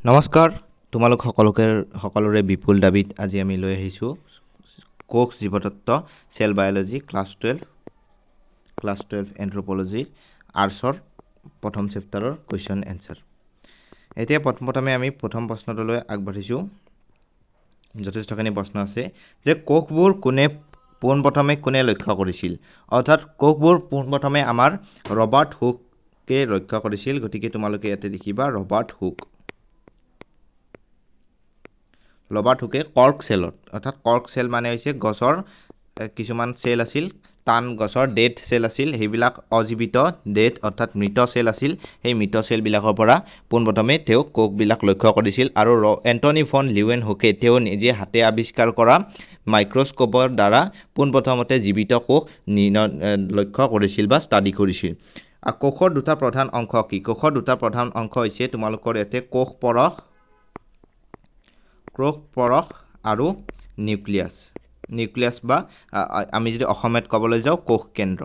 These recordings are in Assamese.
নমস্কাৰ তোমালোক সকলোৰে বিপুল দাবিত আজি আমি লৈ আহিছো কোষ জীৱতত্ত্ব সেল বায়োলজি ক্লাস 12 এন্থ্ৰোপলজি আৰ্টছৰ প্ৰথম চেপ্টাৰৰ কোৱেশ্চন এনসাৰ এতিয়া প্ৰথমে আমি প্ৰথম প্ৰশ্নটোলৈ আগবাঢ়িছো যথেষ্টখিনি প্ৰশ্ন আছে যে কোষবোৰ পোনপ্ৰথমে কোনে লক্ষ্য কৰিছিল অৰ্থাৎ কোষবোৰ পোনপ্ৰথমে আমাৰ ৰবাৰ্ট হুকে লক্ষ্য কৰিছিল গতিকে তোমালোকে ইয়াতে লিখিবা ৰবাৰ্ট হুকে কৰ্ক সেলত অৰ্থাৎ কৰ্ক সেল মানে হৈছে গছৰ কিছুমান সেল আছিল টান গছৰ ডেড সেল আছিল হেবিলাক অজীৱিত ডেড অৰ্থাৎ মৃত সেল আছিল সেই মৃত সেল বিলাকৰ পৰা পোনপ্ৰথমে তেওঁ কোষ বিলাক লক্ষ্য কৰিছিল আৰু এন্টনি ফন লিউৱেন হুকে তেওঁ নিজে হাতে আৱিষ্কাৰ কৰা মাইক্ৰোস্কোপৰ দ্বাৰা পোনপ্ৰথমতে জীৱিত কোষ লক্ষ্য কৰিছিল বা ষ্টাডি কৰিছিল কোষৰ দুটা প্ৰধান অংশ কি কোষৰ দুটা প্ৰধান অংশ হৈছে তোমালোকৰ ইয়াতে কোষ পৰশ আৰু নিউক্লিয়াছ বা আমি যদি অসমীয়াত ক'বলৈ যাওঁ কোষ কেন্দ্ৰ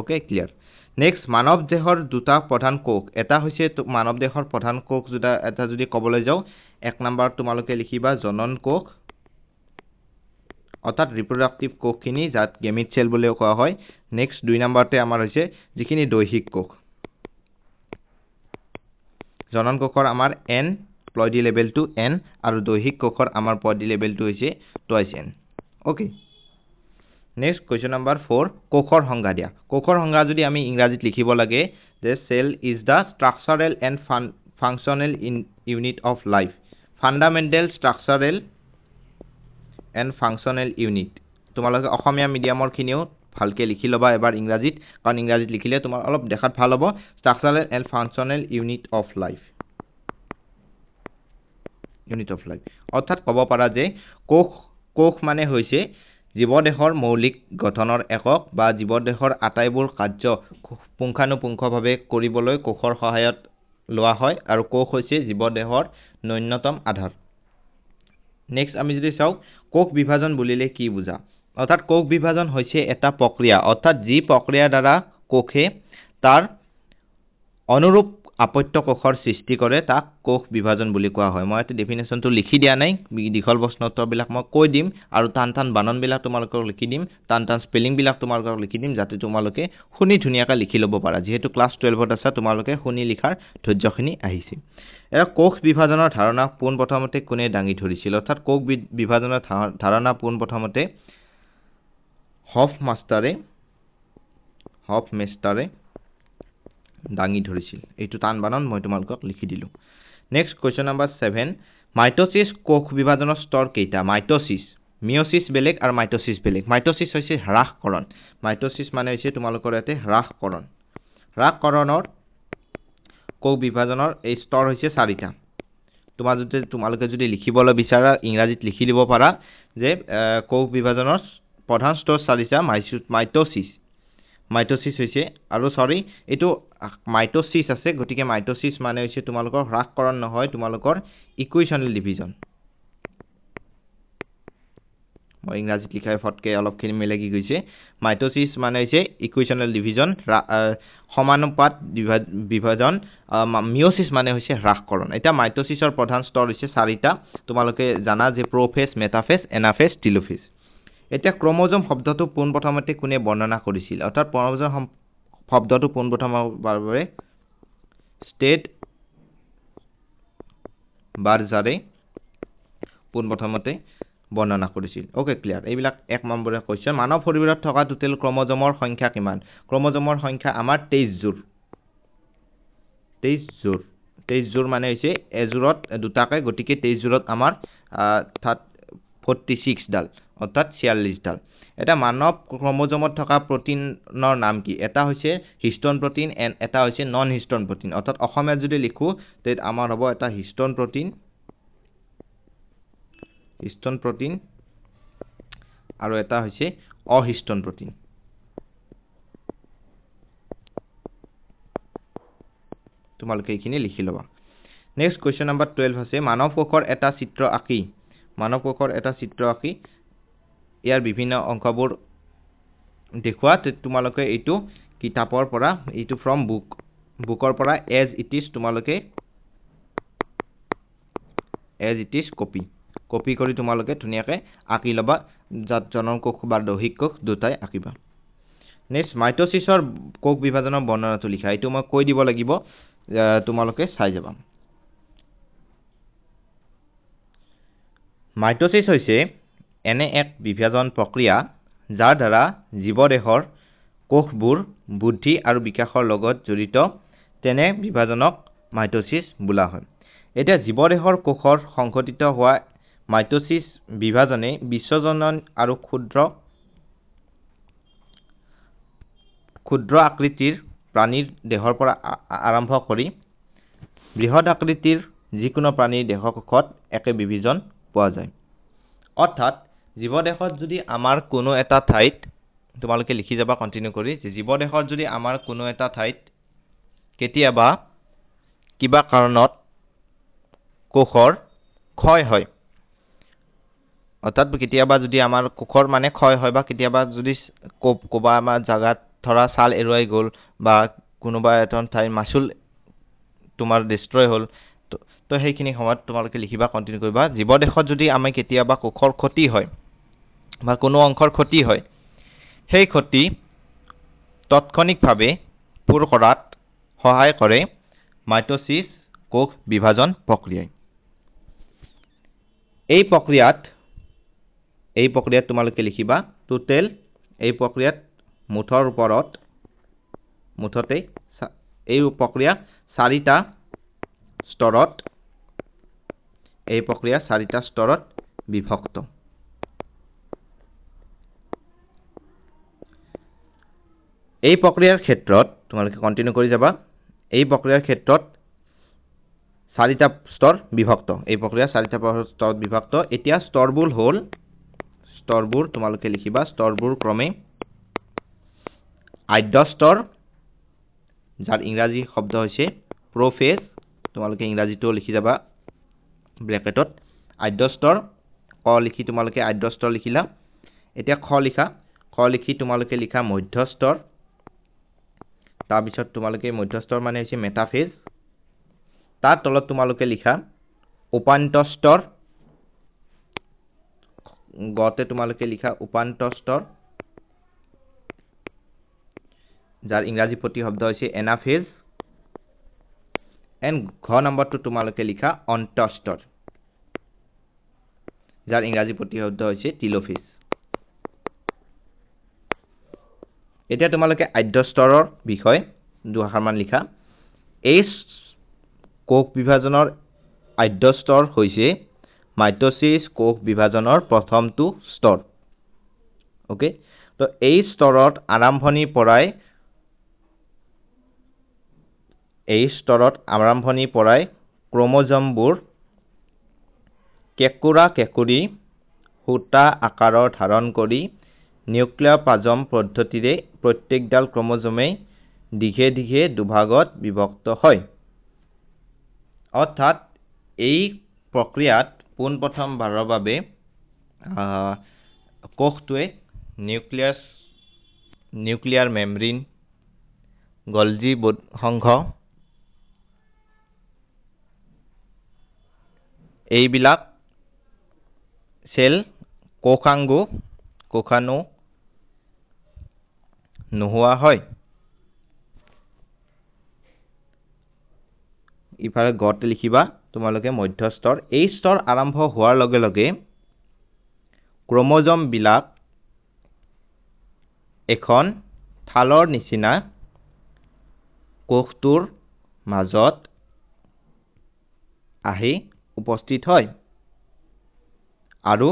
ওকে ক্লিয়াৰ নেক্সট মানৱ দেহৰ দুটা প্ৰধান কোষ এটা হৈছে মানৱ দেহৰ প্ৰধান কোষ এটা যদি ক'বলৈ যাওঁ এক নম্বৰত তোমালোকে লিখিবা জনন কোষ অৰ্থাৎ ৰিপ্ৰডাক্টিভ কোষখিনি যাক গেমিট সেল বুলিও কোৱা হয় নেক্সট দুই নম্বৰতে আমাৰ হৈছে যিখিনি দৈহিক কোষ জনন কোষৰ আমাৰ n প্লয়ডি লেভেলটো n আৰু দৈহিক কোষৰ আমাৰ প্লয়ডি লেভেলটো হৈছে twice n okay next question number 4 কোষৰ সংজ্ঞা দিয়া কোষৰ সংজ্ঞা যদি আমি ইংৰাজীত লিখিব লাগে যে cell is the structural and functional unit of life fundamental structural and functional unit তোমালোকে অসমীয়া মিডিয়ামৰ খিনিও ভালকে লিখি লবা এবাৰ ইংৰাজীত কাৰণ ইংৰাজীত লিখিলে তোমাৰ অলপ দেখাত ভাল হ'ব structural and functional unit of life অৰ্থাৎ ক'ব পাৰা যে কোষ মানে হৈছে জীৱদেহৰ মৌলিক গঠনৰ একক বা জীৱদেহৰ আটাইবোৰ কাৰ্য পুংখানুপুংখভাৱে কৰিবলৈ কোষৰ সহায়ত লোৱা হয় আৰু কোষ হৈছে জীৱদেহৰ ন্যূনতম আধাৰ নেক্সট আমি যদি চাওঁ কোষ বিভাজন বুলিলে কি বুজা অৰ্থাৎ কোষ বিভাজন হৈছে এটা প্ৰক্ৰিয়া অৰ্থাৎ যি প্ৰক্ৰিয়াৰ দ্বাৰা কোষে তাৰ অনুৰূপ আপত্য কোষৰ সৃষ্টি কৰে তাক কোষ বিভাজন বুলি কোৱা হয় মই এটা ডেফিনেশ্যনটো লিখি দিয়া নাই দীঘল প্ৰশ্নোত্তৰবিলাক মই কৈ দিম আৰু টান বানানবিলাক তোমালোকক লিখি দিম টান স্পেলিংবিলাক তোমালোকক লিখি দিম যাতে তোমালোকে শুনি ধুনীয়াকৈ লিখি ল'ব পাৰা যিহেতু ক্লাছ 12ত আছা তোমালোকে শুনি লিখাৰ ধৈৰ্যখিনি আহিছে এটা কোষ বিভাজনৰ ধাৰণা পোনপ্ৰথমতে কোনে দাঙি ধৰিছিল অৰ্থাৎ কোষ বিভাজনৰ ধাৰণা পোনপ্ৰথমতে হফমেষ্টাৰে দাঙি ধৰিছিল এইটো টান বানান মই তোমালোকক লিখি দিলো নেক্সট কোৱেশ্চন নম্বৰ 7 মাইটোসিছ কোষ বিভাজনৰ স্তৰ কেইটা মিয়োসিছ বেলেগ আৰু মাইটোসিছ বেলেগ মাইটোসিছ হৈছে হ্ৰাসকৰণ মাইটোসিছ মানে হৈছে তোমালোকৰ ইয়াতে হ্ৰাসকৰণৰ কোষ বিভাজনৰ এই স্তৰ হৈছে 4টা তোমালোকে যদি লিখিবলৈ বিচাৰা ইংৰাজীত লিখি দিব পাৰা যে কোষ বিভাজনৰ প্ৰধান স্তৰ 4টা মাইটোসিছ হৈছে আৰু এইটো মাইটোসিছ আছে গতিকে মাইটোসিছ মানে হৈছে তোমালোকৰ হ্ৰাসকৰণ নহয় তোমালোকৰ ইকুৱেশ্যনেল ডিভিজন মই ইংৰাজীত লিখাই ফটকে অলপখিনি মিলাই গৈছে মাইটোসিছ মানে হৈছে ইকুৱেশ্যনেল ডিভিজন সমানুপাত বিভাজন মিয়োসিছ মানে হৈছে হ্ৰাসকৰণ এটা মাইটোসিছৰ প্ৰধান স্তৰ হৈছে 4টা তোমালোকে জানা যে প্ৰফেজ মেটাফেজ এনাফেজ টেলোফেজ এতিয়া ক্ৰোমোজোম শব্দটো পোনপ্ৰথমতে কোনে বৰ্ণনা কৰিছিল অৰ্থাৎ ক্ৰোমোজোম শব্দটো পোনপ্ৰথমবাৰে ষ্টেট বাৰ্জাৰে পোনপ্ৰথমতে বৰ্ণনা কৰিছিল ওকে ক্লিয়াৰ এইবিলাক এক নম্বৰীয়া কোৱেশ্চন মানৱ শৰীৰত থকা টোটেল ক্ৰোমোজোমৰ সংখ্যা কিমান ক্ৰোমোজোমৰ সংখ্যা আমাৰ 23 জোৰ মানে হৈছে এজোৰত দুটাকৈ গতিকে 23 জোৰত আমাৰ 46 ডাল অৰ্থাৎ 46 ডাল এটা মানৱ ক্ৰোমোজোমত থকা প্ৰটিনৰ নাম কি এটা হৈছে হিষ্টন প্ৰটিন এণ্ড এটা হৈছে নন হিষ্টন প্ৰটিন অৰ্থাৎ অসমীয়াত যদি লিখো তে আমাৰ হ'ব এটা হিষ্টন প্ৰটিন আৰু এটা হৈছে অহিষ্টন প্ৰটিন তোমালোকে এইখিনি লিখি ল'বা নেক্সট কোৱেশ্চন নম্বৰ 12 আছে মানৱ কোষৰ এটা চিত্ৰ আঁকি ইয়াৰ বিভিন্ন অংশবোৰ দেখুৱা তোমালোকে এইটো কিতাপৰ পৰা এইটো ফ্ৰম বুক বুকৰ পৰা এজ ইট ইজ তোমালোকে এজ ইট ইজ কপি কৰি তোমালোকে ধুনীয়াকৈ আঁকি ল'বা যাত জনন কোষ বা দৈহিক কোষ দুটাই আঁকিবা নেক্সট মাইটোসিছৰ কোষ বিভাজনৰ বৰ্ণনাটো লিখা এইটো মই কৈ দিব লাগিব তোমালোকে চাই যাবা মাইটোসিছ হৈছে এনে এক বিভাজন প্ৰক্ৰিয়া যাৰ দ্বাৰা জীৱদেহৰ কোষবোৰ বুদ্ধি আৰু বিকাশৰ লগত জড়িত তেনে বিভাজনক মাইটোসিছ বোলা হয় এতিয়া জীৱদেহৰ কোষৰ সংঘটিত হোৱা মাইটোসিছ বিভাজনে বিশ্বজনন আৰু ক্ষুদ্ৰ আকৃতিৰ প্ৰাণীৰ দেহৰ পৰা আৰম্ভ কৰি বৃহৎ আকৃতিৰ যিকোনো প্ৰাণীৰ দেহকোষত একে বিভাজন পোৱা যায় অৰ্থাৎ জীৱদেহত যদি আমাৰ কোনো এটা ঠাইত তোমালোকে লিখি যাবা কন্টিনিউ কৰি যে জীৱদেহত যদি আমাৰ কোনো এটা ঠাইত কেতিয়াবা কিবা কাৰণত কোষৰ ক্ষয় হয় অৰ্থাৎ কেতিয়াবা যদি আমাৰ কোষৰ মানে ক্ষয় হয় বা কেতিয়াবা যদি কোবা আমাৰ জাগাত ধৰা ছাল এৰুৱাই গ'ল বা কোনোবা এটা ঠাইৰ মাচুল তোমাৰ ডিষ্ট্ৰয় হ'ল তো সেইখিনি সময়ত তোমালোকে লিখিবা কন্টিনিউ কৰিবা জীৱদেহত যদি আমাৰ কেতিয়াবা কোষৰ ক্ষতি হয় বা কোনো অংশৰ ক্ষতি হয় সেই ক্ষতি তৎক্ষণিকভাৱে পূৰ কৰাত সহায় কৰে মাইটোসিছ কোষ বিভাজন প্ৰক্ৰিয়াই এই প্ৰক্ৰিয়াত তোমালোকে লিখিবা টোটেল এই প্ৰক্ৰিয়াত মুঠতে এই প্ৰক্ৰিয়া চাৰিটা স্তৰত বিভক্ত এই প্ৰক্ৰিয়াৰ ক্ষেত্ৰত তোমালোকে কন্টিনিউ কৰি যাবা এই প্ৰক্ৰিয়াৰ ক্ষেত্ৰত চাৰিটা স্তৰ বিভক্ত এই প্ৰক্ৰিয়া চাৰিটা স্তৰত বিভক্ত এতিয়া স্তৰবোৰ তোমালোকে লিখিবা স্তৰবোৰ ক্ৰমে আদ্য স্তৰ যাৰ ইংৰাজী শব্দ হৈছে প্ৰফেজ তোমালোকে ইংৰাজীটো লিখি যাবা ব্ৰেকেটত আদ্য স্তৰ ক লিখি তোমালোকে আদ্য স্তৰ লিখিলা এতিয়া খ লিখি তোমালোকে লিখা মধ্য স্তৰ তাৰপিছত তোমালোকে মধ্য স্তৰ মানে হৈছে মেটাফেজ তাৰ তলত তোমালোকে লিখা উপান্ত স্তৰ গতে তোমালোকে লিখা উপান্ত স্তৰ যাৰ ইংৰাজী প্ৰতিশব্দ হৈছে এনাফেজ এণ্ড ঘ নম্বৰটো তোমালোকে লিখা অন্তঃস্তৰ যাৰ ইংৰাজী প্ৰতিশব্দ হৈছে টিলোফেজ এতিয়া তোমালোকে আদ্য স্তৰৰ বিষয়ে দুআষাৰমান লিখা এই কোষ বিভাজনৰ আদ্য স্তৰ হৈছে মাইটোসিছ কোষ বিভাজনৰ প্ৰথমটো স্তৰ ওকে তো এই স্তৰত আৰম্ভণিৰ পৰাই ক্ৰোমোজোমবোৰ কেঁকুৰি সূতা আকাৰৰ ধাৰণ কৰি নিউক্লিয়প্লাজম পদ্ধতিৰে প্ৰত্যেকডাল ক্ৰোমোজোমেই দীঘে দুভাগত বিভক্ত হয় অৰ্থাৎ এই প্ৰক্ৰিয়াত পোনপ্ৰথমবাৰৰ বাবে কোষটোৱে নিউক্লিয়াৰ মেমব্ৰেন গলজি সংঘ এইবিলাক সেল কোষাণু নোহোৱা হয় ইফালে গতে লিখিবা তোমালোকে মধ্য স্তৰ এই স্তৰ আৰম্ভ হোৱাৰ লগে লগে ক্ৰোমোজোম বিলাক এখন থালৰ নিচিনা কোষটোৰ মাজত আহি উপস্থিত হয় আৰু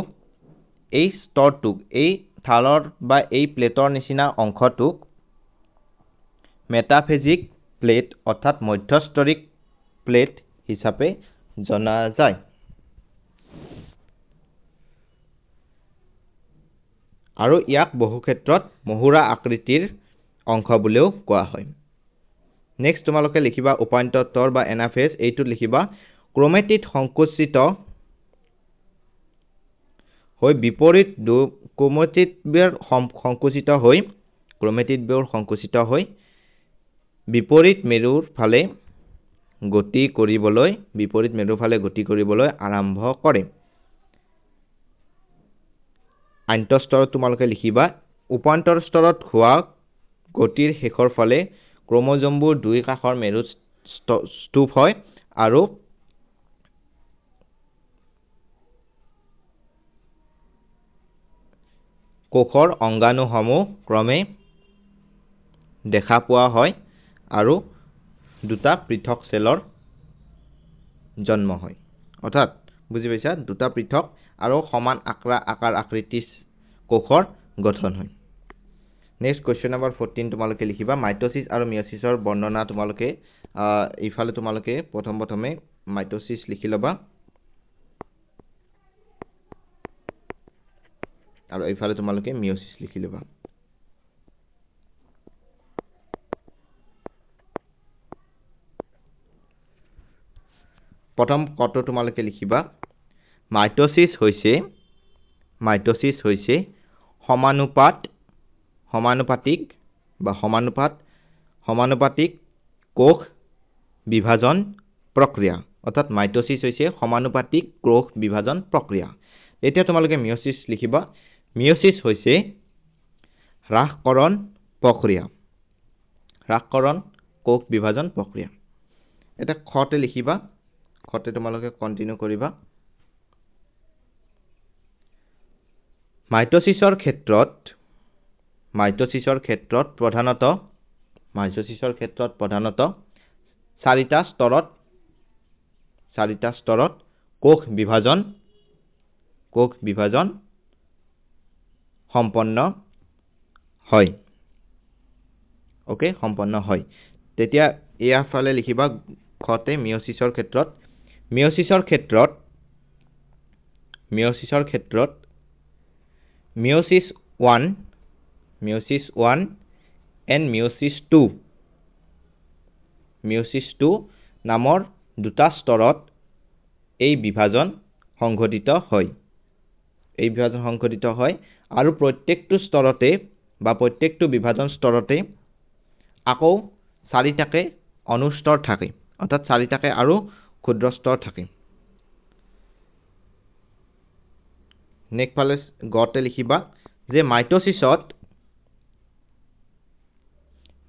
এই স্তৰটোক এই থালৰ বা এই প্লেটৰ নিচিনা অংশটোক মেটাফেজিক প্লেট অৰ্থাৎ মধ্যস্তৰিক প্লেট হিচাপে জনা যায় আৰু ইয়াক বহু ক্ষেত্ৰত মহুৰা আকৃতিৰ অংশ বুলিও কোৱা হয় নেক্সট তোমালোকে লিখিবা উপান্ত স্তৰ বা এনাফেজ এইটোত লিখিবা ক্ৰোমেটিড সংকুচিত হৈ বিপৰীত ক্ৰোমেটিডবোৰ সংকুচিত হৈ বিপৰীত মেৰুৰ ফালে গতি কৰিবলৈ আৰম্ভ কৰে। আন্তঃ স্তৰত তোমালোকে লিখিবা উপান্তৰ স্তৰত হোৱা গতিৰ শেষৰ ফালে ক্ৰমজমবোৰ দুই কাষৰ মেৰুত স্তূপ হয় আৰু কোষৰ অংগাণুসমূহ ক্ৰমে দেখা পোৱা হয় আৰু দুটা পৃথক চেলৰ জন্ম হয়। অৰ্থাৎ বুজি পাইছা দুটা পৃথক আৰু সমান আকাৰ আকৃতিৰ কোষৰ গঠন হয়। নেক্সট কুৱেশ্যন নম্বৰ 14 তোমালোকে লিখিবা মাইটোসিছ আৰু মিয়োসিছৰ বৰ্ণনা তোমালোকে এইফালে তোমালোকে প্ৰথমে মাইটোসিছ লিখি ল'বা আৰু এইফালে তোমালোকে মিয়োসিছ লিখি ল'বা। প্ৰথম কটো তোমালোকে লিখিবা মাইটোসিছ হৈছে সমানুপাতিক কোষ বিভাজন প্ৰক্ৰিয়া। অৰ্থাৎ মাইটোসিছ হৈছে সমানুপাতিক কোষ বিভাজন প্ৰক্ৰিয়া। এতিয়া তোমালোকে মিয়োসিছ লিখিবা মিয়োসিছ হৈছে হ্ৰাসকৰণ কোষ বিভাজন প্ৰক্ৰিয়া। এটা খতে লিখিবা খতে তোমালোকে কন্টিনিউ কৰিবা মাইটোসিছৰ ক্ষেত্ৰত প্ৰধানত চাৰিটা স্তৰত কোষ বিভাজন সম্পন্ন হয়। সম্পন্ন হয়। তেতিয়া ইয়াৰ ফালে লিখিবা খতে মিয়োসিছৰ ক্ষেত্ৰত মিয়োসিছ 1 and মিয়োসিছ 2 নামৰ দুটা স্তৰত এই বিভাজন সংঘটিত হয় আৰু প্ৰত্যেকটো বিভাজন স্তৰতে আকৌ চাৰিটাকে অনুস্তৰ থাকে। অৰ্থাৎ চাৰিটাকে আৰু ক্ষুদ্ৰ স্তৰ থাকে। নেক্সট ফালে গতে লিখিবা যে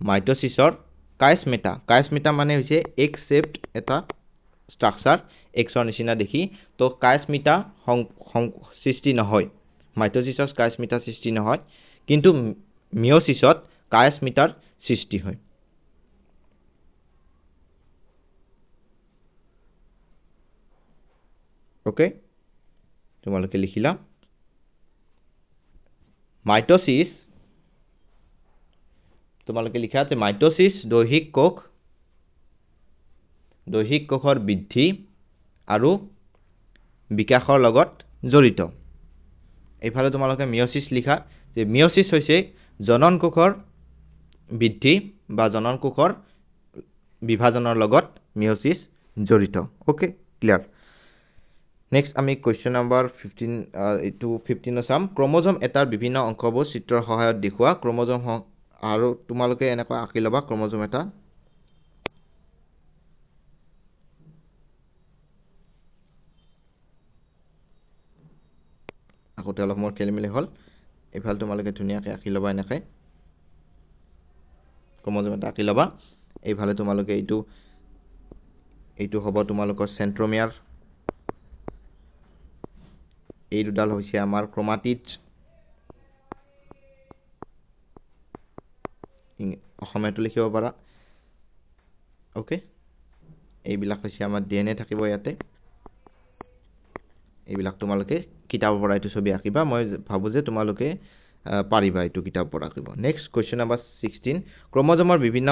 মাইটোসিছৰ কাইছমেটা মানে হৈছে এক শেপড এটা ষ্ট্ৰাকচাৰ এক্সৰ নিচিনা দেখি তো কাইছমেটা সৃষ্টি নহয় মাইটোসিছৰ কাইছমেটা সৃষ্টি নহয় কিন্তু মিয়োসিছত কাইছমেটাৰ সৃষ্টি হয়। তোমালোকে লিখিলা মাইটোসিছ তোমালোকে লিখা আছে মাইটোসিছ দৈহিক কোষৰ বৃদ্ধি আৰু বিকাশৰ লগত জড়িত। এইফালে তোমালোকে মিয়োসিছ লিখা যে মিয়োসিছ হৈছে জনন কোষৰ বৃদ্ধি বা জনন কোষৰ বিভাজনৰ লগত মিয়োসিছ জড়িত। ক্লিয়াৰ। নেক্সট আমি কুৱেশ্যন নম্বৰ 15 চাম ক্ৰমোজম এটাৰ বিভিন্ন অংশবোৰ চিত্ৰৰ সহায়ত দেখুওৱা। ক্ৰমোজম আৰু তোমালোকে এনেকৈ আঁকি ল'বা ক্ৰমোজম এটা আগতে অলপ মোৰ খেলিমেলি হ'ল এইফালে তোমালোকে ধুনীয়াকৈ আঁকি ল'বা এনেকৈ ক্ৰমোজম এটা আঁকি ল'বা। এইফালে তোমালোকে এইটো হ'ব তোমালোকৰ চেন্ট্ৰমিয়াৰ এই দুডাল হৈছে আমাৰ ক্ৰোমাটিড অসমীয়াটো লিখিব পাৰা। এইবিলাক হৈছে আমাৰ DNA থাকিব ইয়াতে এইবিলাক তোমালোকে কিতাপৰ পৰা এইটো ছবি আঁকিবা। মই ভাবোঁ যে তোমালোকে পাৰিবা এইটো কিতাপৰ পৰা আঁকিব। নেক্সট কুৱেশ্যন নম্বৰ 16 ক্ৰমোজমৰ বিভিন্ন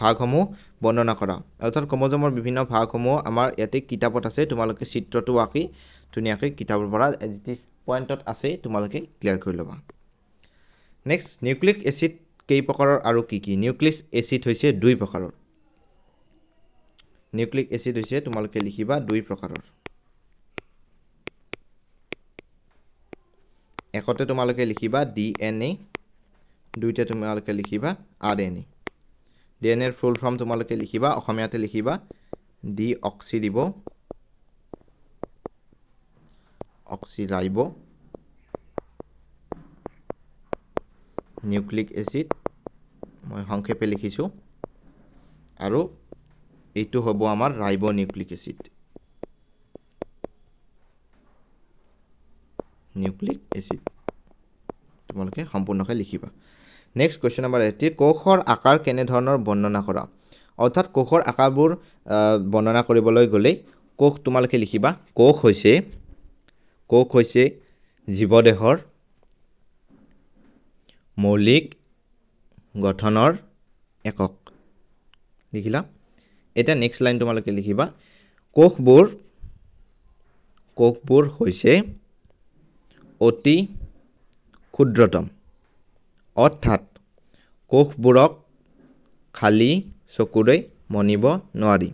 ভাগসমূহ বৰ্ণনা কৰা। অৰ্থাৎ ক্ৰমোজমৰ বিভিন্ন ভাগসমূহ আমাৰ ইয়াতে কিতাপত আছে তোমালোকে চিত্ৰটো আঁকি ধুনীয়াকৈ কিতাপৰ পৰা যি পইণ্টত আছে তোমালোকে ক্লিয়াৰ কৰি ল'বা। নেক্সট নিউক্লিক এচিড কেই প্ৰকাৰৰ আৰু কি কি? নিউক্লিক এচিড হৈছে দুই প্ৰকাৰৰ। নিউক্লিক এচিড হৈছে তোমালোকে লিখিবা দুই প্ৰকাৰৰ। একতে তোমালোকে লিখিবা DNA দুইটা তোমালোকে লিখিবা RNA। ডিএনএৰ ফুল ফৰ্ম তোমালোকে লিখিবা অসমীয়াতে লিখিবা ডিঅক্সিৰিবো অক্সিৰাইবো নিউক্লিক এসিড মই সংক্ষেপে লিখিছো আৰু এইটো হ'ব আমাৰ ৰাইবো নিউক্লিক এসিড তোমালোকে সম্পূৰ্ণকৈ লিখিবা নেক্সট কোৱেশ্চন নম্বৰ 80 কোষৰ আকাৰ কেনে ধৰণৰ বৰ্ণনা কৰা অৰ্থাৎ কোষৰ আকাৰবোৰ বৰ্ণনা কৰিবলৈ গ'লে কোষ তোমালোকে লিখিবা কোষ হৈছে জীৱদেহৰ মৌলিক গঠনৰ একক লিখিলা এটা নেক্সট লাইন তোমালোকে লিখিবা কোষবোৰ হৈছে অতি ক্ষুদ্ৰতম অৰ্থাৎ কোষবোৰক খালি চকুৰে মনিব নোৱাৰি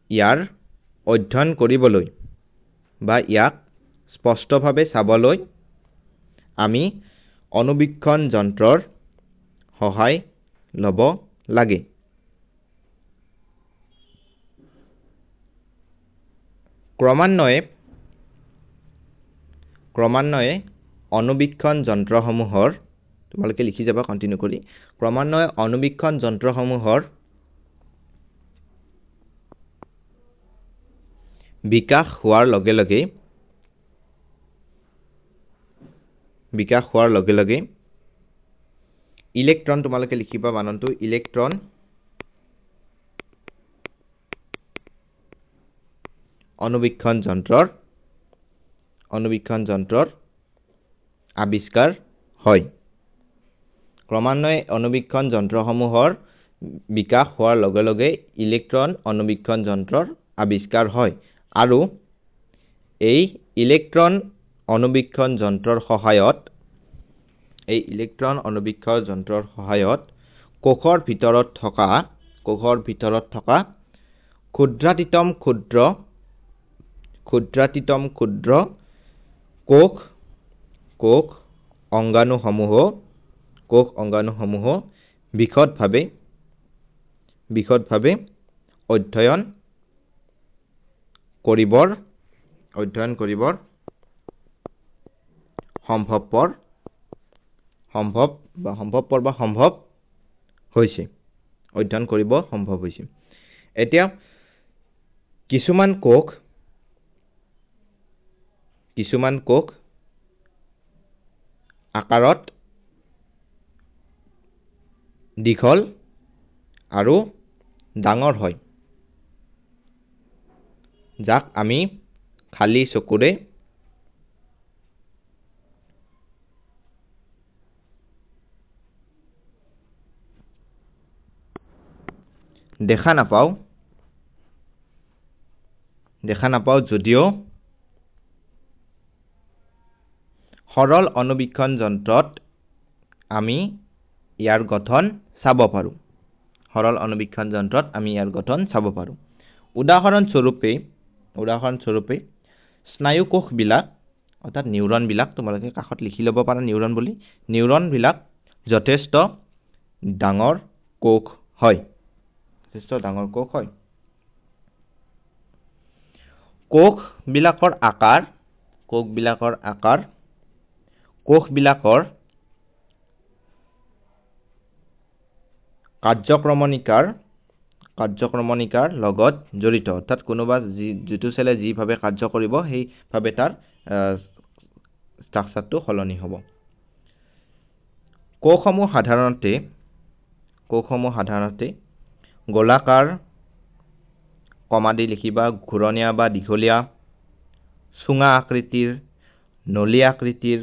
ইয়াৰ অধ্যয়ন কৰিবলৈ বা ইয়াক স্পষ্টভাৱে চাবলৈ আমি অনুবীক্ষণ যন্ত্ৰৰ সহায় ল'ব লাগে ক্ৰমান্বয়ে অনুবীক্ষণ যন্ত্ৰসমূহৰ তোমালোকে লিখি যাবা কন্টিনিউ কৰি ক্ৰমান্বয়ে অনুবীক্ষণ যন্ত্ৰসমূহৰ বিকাশ হোৱাৰ লগে লগে ইলেক্ট্ৰন তোমালোকে লিখিবা বাননটো ইলেক্ট্ৰন অনুবীক্ষণ যন্ত্ৰৰ আৱিষ্কাৰ হয় ক্ৰমান্বয়ে অনুবীক্ষণ যন্ত্ৰসমূহৰ বিকাশ হোৱাৰ লগে লগে ইলেক্ট্ৰন অনুবীক্ষণ যন্ত্ৰৰ আৱিষ্কাৰ হয় আৰু এই ইলেক্ট্ৰন অনুবীক্ষণ যন্ত্ৰৰ সহায়ত কোষৰ ভিতৰত থকা ক্ষুদ্ৰাতিতম ক্ষুদ্ৰ কোষ অংগাণুসমূহ বিশদভাৱে অধ্যয়ন কৰিবৰ সম্ভৱ হৈছে এতিয়া কিছুমান কোষ আকাৰত দীঘল আৰু ডাঙৰ হয় যাক আমি খালি চকুৰে দেখা নাপাওঁ যদিও সৰল অনুবীক্ষণ যন্ত্ৰত আমি ইয়াৰ গঠন চাব পাৰোঁ উদাহৰণস্বৰূপে স্নায়ু কোষবিলাক অৰ্থাৎ নিউৰনবিলাক তোমালোকে কাষত লিখি ল'ব পাৰা নিউৰনবিলাক যথেষ্ট ডাঙৰ কোষ হয় কোষবিলাকৰ কাৰ্যক্ৰমণিকাৰ লগত জড়িত অৰ্থাৎ কোনোবা যিটো চেলে যিভাৱে কাৰ্য কৰিব সেইভাৱে তাৰ ষ্ট্ৰাকচাৰটো সলনি হ'ব কোষসমূহ সাধাৰণতে গোলাকাৰ কমাদি লিখিবা ঘূৰণীয়া বা দীঘলীয়া চুঙা আকৃতিৰ নলী আকৃতিৰ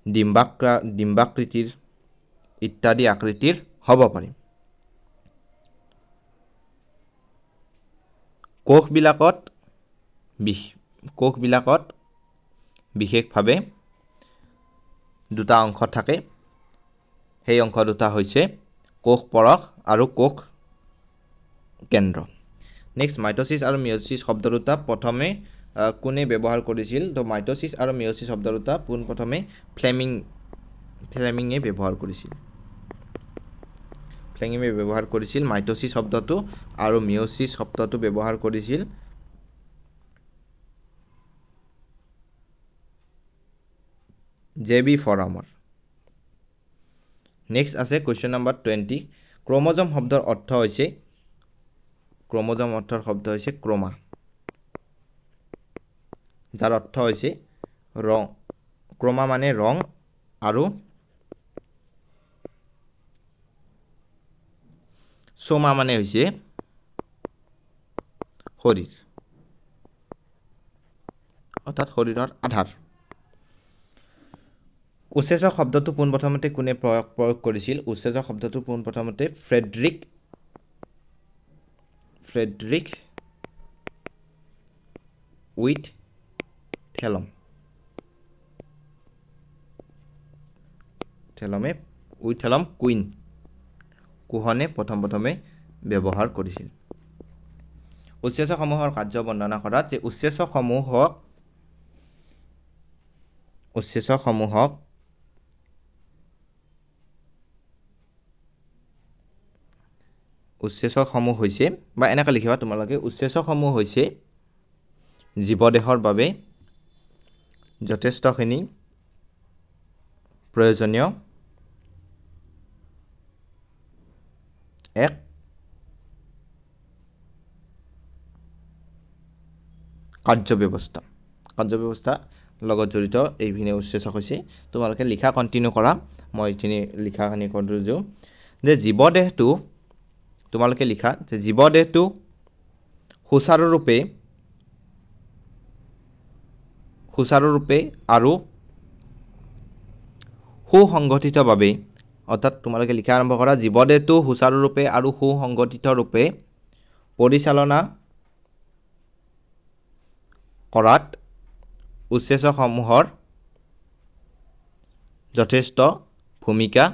ডিম্বাকৃতিৰ ইত্যাদি আকৃতিৰ হ'ব পাৰে কোষবিলাকত বিশেষভাৱে দুটা অংশ থাকে সেই অংশ দুটা হৈছে কোষ পৰখ আৰু কোষ কেন্দ্ৰ নেক্সট মাইটোসিস আৰু মিয়োসিস শব্দ দুটা প্ৰথমে কোনে ব্যৱহাৰ কৰিছিল তো মাইটোসিস আৰু মিয়োসিস শব্দ দুটা পোনপ্ৰথমে ফ্লেমিঙে ব্যৱহাৰ কৰিছিল। ফ্লেমিঙে ব্যৱহাৰ কৰিছিল মাইটোসিছ শব্দটো আৰু মিওসিছ শব্দটো ব্যৱহাৰ কৰিছিল জেবি ফৰামৰ। নেক্সট আছে কুৱেশ্যন নম্বৰ 20। ক্ৰমোজম শব্দৰ অৰ্থ হৈছে ক্ৰমোজম অৰ্থৰ শব্দ হৈছে ক্ৰমা, যাৰ অৰ্থ হৈছে ৰং। ক্ৰমা মানে ৰং আৰু সোমা মানে হৈছে শৰীৰ, অৰ্থাৎ শৰীৰৰ আধাৰ। উৎসেচক শব্দটো পোনপ্ৰথমতে কোনে প্ৰয়োগ কৰিছিল? উৎসেচক শব্দটো পোনপ্ৰথমতে ফ্ৰেডৰিক উইথেলম কুহনে প্ৰথমে ব্যৱহাৰ কৰিছিল। উৎসেচকসমূহৰ কাৰ্য বৰ্ণনা কৰাত যে উৎসেচকসমূহক উৎসেচকসমূহ হৈছে, বা এনেকৈ লিখিবা তোমালোকে, উৎসেচকসমূহ হৈছে জীৱদেহৰ বাবে যথেষ্টখিনি প্ৰয়োজনীয় এক কাৰ্যব্যৱস্থা লগত জড়িত এইখিনি উৎসেচক হৈছে। তোমালোকে লিখা কণ্টিনিউ কৰা, মই এইখিনি লিখাখিনি কৰিছোঁ যে জীৱদেহটো, তোমালোকে লিখা যে জীৱদেহটো সুচাৰুৰূপে আৰু সুসংগঠিতভাৱে, অৰ্থাৎ তোমালোকে লিখা আৰম্ভ কৰা, জীৱদেহটো সুচাৰুৰূপে আৰু সুসংগঠিতৰূপে পৰিচালনা কৰাত উৎসেচকসমূহৰ যথেষ্ট ভূমিকা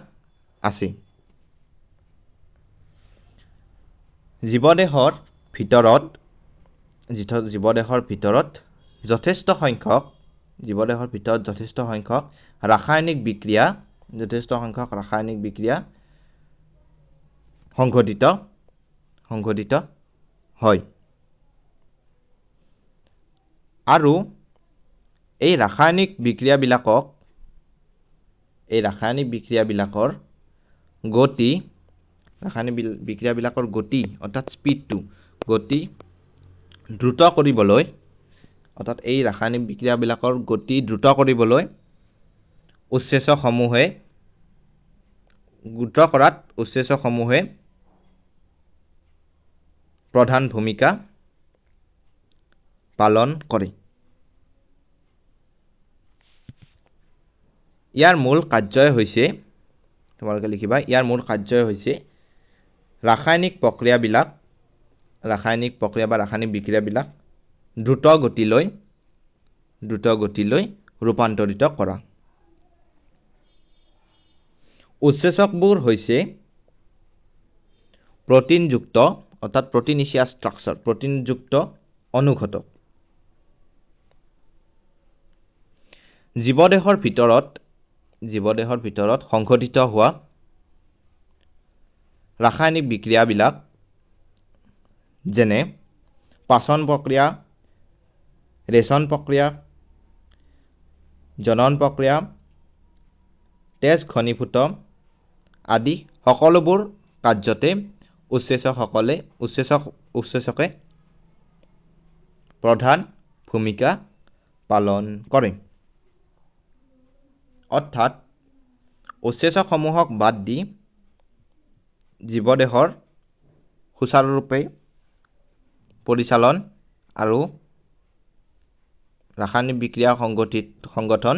আছে। জীৱদেহৰ ভিতৰত যথেষ্ট সংখ্যক ৰাসায়নিক বিক্ৰিয়া সংঘটিত হয়। আৰু এই ৰাসায়নিক বিক্ৰিয়াবিলাকৰ গতি অৰ্থাৎ স্পীডটো দ্ৰুত কৰিবলৈ, উৎসেচকসমূহে প্ৰধান ভূমিকা পালন কৰে। ইয়াৰ মূল কাৰ্যই হৈছে, তোমালোকে লিখিবা, ৰাসায়নিক বিক্ৰিয়াবিলাক দ্ৰুত গতিলৈ ৰূপান্তৰিত কৰা। উৎসেচকবোৰ হৈছে প্ৰটিনযুক্ত অনুঘটক। জীৱদেহৰ ভিতৰত সংঘটিত হোৱা ৰাসায়নিক বিক্ৰিয়াবিলাক যেনে পাচন প্ৰক্ৰিয়া, ৰেচন প্ৰক্ৰিয়া, জনন প্ৰক্ৰিয়া, তেজ ঘনীভূত আদি সকলোবোৰ কাৰ্যতে উৎসেচকে প্ৰধান ভূমিকা পালন কৰে। অৰ্থাৎ উৎসেচকসমূহক বাদ দি জীৱদেহৰ সুচাৰুৰূপে পৰিচালন আৰু ৰাসায়নিক বিক্ৰিয়া সংগঠন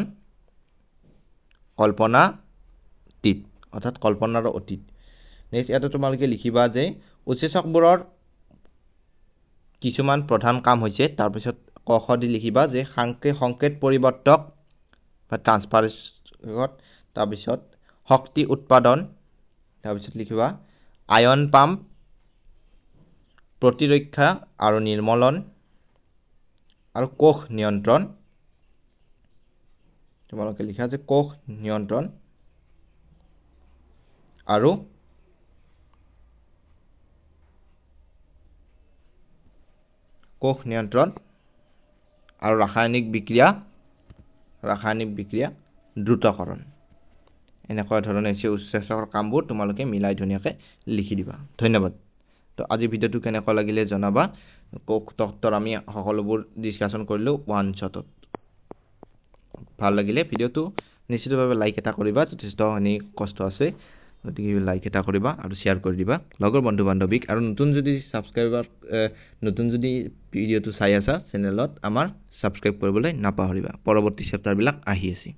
কল্পনাৰ অতীত। নেক্সট ইয়াতে তোমালোকে লিখিবা যে উৎসেচকবোৰৰ কিছুমান প্ৰধান কাম হৈছে, তাৰপিছত ক খ দি লিখিবা যে সংকেত পৰিৱৰ্তক বা ট্ৰান্সফাৰত, তাৰপিছত শক্তি উৎপাদন, তাৰপিছত লিখিবা আয়ন পাম্প, প্ৰতিৰক্ষা আৰু নিৰ্মলন, আৰু কোষ নিয়ন্ত্ৰণ। তোমালোকে লিখা যে কোষ নিয়ন্ত্ৰণ আৰু কোষ নিয়ন্ত্ৰণ আৰু ৰাসায়নিক বিক্ৰিয়া দ্ৰুতকৰণ। এনেকুৱা ধৰণে হৈছে উচ্চাৰণৰ কামবোৰ তোমালোকে মিলাই ধুনীয়াকৈ লিখি দিবা। ধন্যবাদ। তো আজি ভিডিঅ'টো কেনেকুৱা লাগিলে জনাবা। কোষ তত্ত্বৰ আমি সকলোবোৰ ডিছকাশ্যন কৰিলোঁ ওৱান শ্বটত। ভাল লাগিলে ভিডিঅ'টো নিশ্চিতভাৱে লাইক এটা কৰিবা, যথেষ্টখিনি কষ্ট আছে, গতিকে লাইক এটা কৰিবা আৰু শ্বেয়াৰ কৰি দিবা লগৰ বন্ধু বান্ধৱীক। আৰু নতুন যদি ভিডিঅ'টো চাই আছা চেনেলত আমাৰ ছাবস্ক্ৰাইব কৰিবলৈ নাপাহৰিবা। পৰৱৰ্তী চেপ্টাৰবিলাক আহি আছে।